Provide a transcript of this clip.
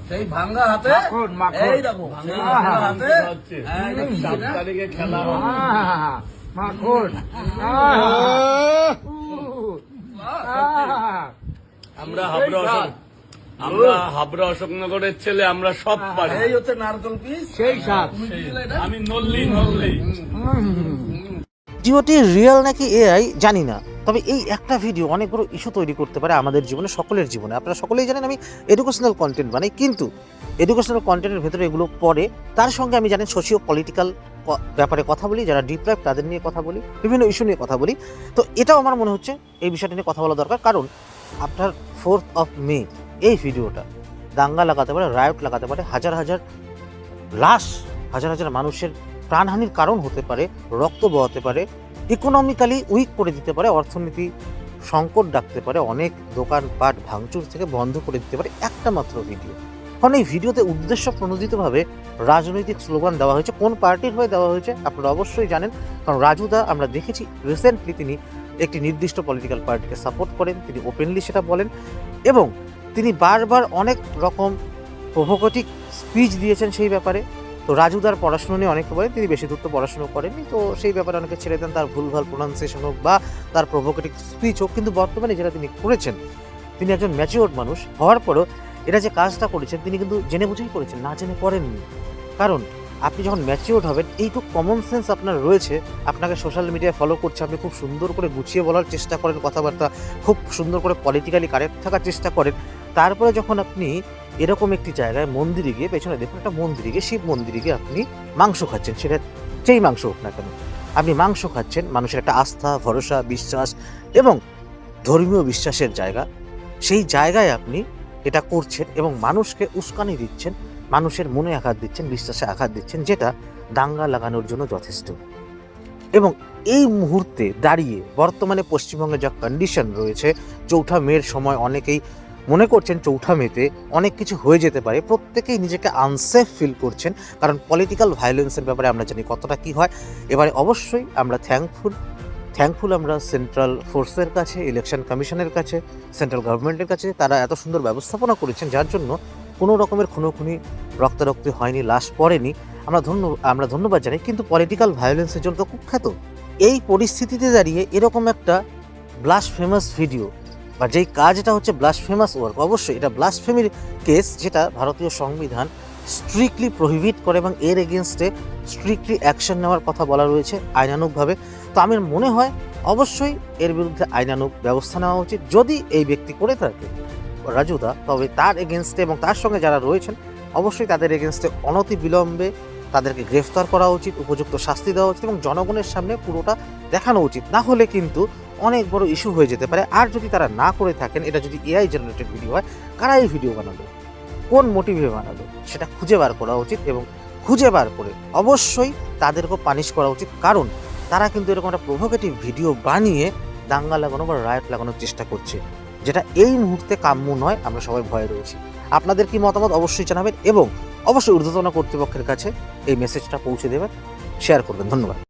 সেই ভাঙ্গা হাতে এই দেখো হাতে 7 তারিখে খেলা মাখন। আমরা হাবড়া অশোকনগরের ছেলে, আমরা সব পারি। এই হচ্ছে নারকেল পিস, সেই স্বাদ। আমি নল্লি ভিডিওটি রিয়েল নাকি এআই জানি না, তবে এই একটা ভিডিও অনেক বড় ইস্যু তৈরি করতে পারে আমাদের জীবনে, সকলের জীবনে। আপনারা সকলেই জানেন আমি এডুকেশনাল কন্টেন্ট বানাই, কিন্তু এডুকেশনাল কন্টেন্টের ভেতরে এগুলো পড়ে। তার সঙ্গে আমি জানেন সোশিও পলিটিক্যাল ব্যাপারে কথা বলি, যারা ডিপ লাইফ তাদের নিয়ে কথা বলি, বিভিন্ন ইস্যু নিয়ে কথা বলি। তো এটাও আমার মনে হচ্ছে এই বিষয়টা নিয়ে কথা বলা দরকার, কারণ আপনার 4th মে এই ভিডিওটা দাঙ্গা লাগাতে পারে, রায়ট লাগাতে পারে, হাজার হাজার লাশ, হাজার হাজার মানুষের প্রাণহানির কারণ হতে পারে, রক্ত বহাতে পারে, ইকোনমিক্যালি উইক করে দিতে পারে, অর্থনীতি সংকট ডাকতে পারে, অনেক দোকানপাট ভাঙচুর থেকে বন্ধ করে দিতে পারে একটা মাত্র ভিডিও। কারণ এই ভিডিওতে উদ্দেশ্য প্রণোদিতভাবে রাজনৈতিক স্লোগান দেওয়া হয়েছে। কোন পার্টির হয়ে দেওয়া হয়েছে আপনারা অবশ্যই জানেন, কারণ রাজুদা আমরা দেখেছি রিসেন্টলি তিনি একটি নির্দিষ্ট পলিটিক্যাল পার্টিকে সাপোর্ট করেন, তিনি ওপেনলি সেটা বলেন, এবং তিনি বারবার অনেক রকম প্রভোকেটিভ স্পিচ দিয়েছেন সেই ব্যাপারে। তো রাজুদার পড়াশুনো নিয়ে অনেকে বলেন তিনি বেশি দূর তো পড়াশুনো করেননি, তো সেই ব্যাপারে অনেকে ছেড়ে দেন, তার ভুলভাল প্রোনাউন্সিয়েশন হোক বা তার প্রভোকেটিভ স্পিচ হোক। কিন্তু বর্তমানে যেটা তিনি করেছেন, তিনি একজন ম্যাচিওর মানুষ হওয়ার পরও এটা যে কাজটা করেছেন তিনি কিন্তু জেনে বুঝেই করেছেন, না জেনে করেননি। কারণ আপনি যখন ম্যাচিওর হবেন, এইটুকু কমন সেন্স আপনার রয়েছে, আপনাকে সোশ্যাল মিডিয়ায় ফলো করছে, আপনি খুব সুন্দর করে গুছিয়ে বলার চেষ্টা করেন, কথাবার্তা খুব সুন্দর করে পলিটিক্যালি কারেক্ট থাকার চেষ্টা করেন। তারপরে যখন আপনি এরকম একটি জায়গায় মন্দিরে গিয়ে, পেছনে দেখুন একটা মন্দিরে গিয়ে, শিব মন্দিরে গিয়ে আপনি মাংস খাচ্ছেন, সেটা যেই মাংস হোক না কেন, আপনি মাংস খাচ্ছেন, মানুষের একটা আস্থা, ভরসা, বিশ্বাস এবং ধর্মীয় বিশ্বাসের জায়গা, সেই জায়গায় আপনি এটা করছেন এবং মানুষকে উস্কানি দিচ্ছেন, মানুষের মনে আঘাত দিচ্ছেন, বিশ্বাসে আঘাত দিচ্ছেন, যেটা দাঙ্গা লাগানোর জন্য যথেষ্ট। এবং এই মুহূর্তে দাঁড়িয়ে বর্তমানে পশ্চিমবঙ্গে যা কন্ডিশন রয়েছে, 4 মের সময় অনেকেই মনে করছেন 4 মেতে অনেক কিছু হয়ে যেতে পারে, প্রত্যেকেই নিজেকে আনসেফ ফিল করছেন, কারণ পলিটিক্যাল ভায়োলেন্সের ব্যাপারে আমরা জানি কতটা কী হয়। এবারে অবশ্যই আমরা থ্যাঙ্কফুল আমরা সেন্ট্রাল ফোর্সের কাছে, ইলেকশন কমিশনের কাছে, সেন্ট্রাল গভর্নমেন্টের কাছে, তারা এত সুন্দর ব্যবস্থাপনা করেছেন যার জন্য কোনো রকমের খুনোখুনি, রক্তারক্তি হয়নি, লাশ পড়েনি, আমরা ধন্যবাদ জানাই। কিন্তু পলিটিক্যাল ভায়োলেন্সের জন্য তো কুখ্যাত। এই পরিস্থিতিতে দাঁড়িয়ে এরকম একটা ব্লাসফেমাস ভিডিও বা যেই কাজটা হচ্ছে ব্লাসফেমাস ওয়ার্ক, অবশ্যই এটা ব্লাসফেমির কেস, যেটা ভারতীয় সংবিধান স্ট্রিক্টলি প্রহিবিট করে এবং এর এগেনস্টে স্ট্রিক্টলি অ্যাকশন নেওয়ার কথা বলা রয়েছে আইনানুগভাবে। তো আমার মনে হয় অবশ্যই এর বিরুদ্ধে আইনানুগ ব্যবস্থা নেওয়া উচিত। যদি এই ব্যক্তি করে থাকে রাজুদা, তবে তার এগেনস্টে এবং তার সঙ্গে যারা রয়েছেন অবশ্যই তাদের এগেনস্টে অনতিবিলম্বে তাদেরকে গ্রেফতার করা উচিত, উপযুক্ত শাস্তি দেওয়া উচিত এবং জনগণের সামনে পুরোটা দেখানো উচিত। না হলে কিন্তু অনেক বড় ইস্যু হয়ে যেতে পারে। আর যদি তারা না করে থাকেন, এটা যদি এআই জেনারেটেড ভিডিও হয়, কারা এই ভিডিও বানালো, কোন মোটিভে বানালো, সেটা খুঁজে বার করা উচিত এবং খুঁজে বার করে অবশ্যই তাদেরকেও পানিশ করা উচিত। কারণ তারা কিন্তু এরকম একটা প্রভোকেটিভ ভিডিও বানিয়ে দাঙ্গা লাগানো বা রায়ট লাগানোর চেষ্টা করছে, যেটা এই মুহূর্তে কাম্য নয়। আমরা সবাই ভয়ে রয়েছি। আপনাদের কি মতামত অবশ্যই জানাবেন এবং অবশ্যই ঊর্ধ্বতন কর্তৃপক্ষের কাছে এই মেসেজটা পৌঁছে দেবেন, শেয়ার করবেন। ধন্যবাদ।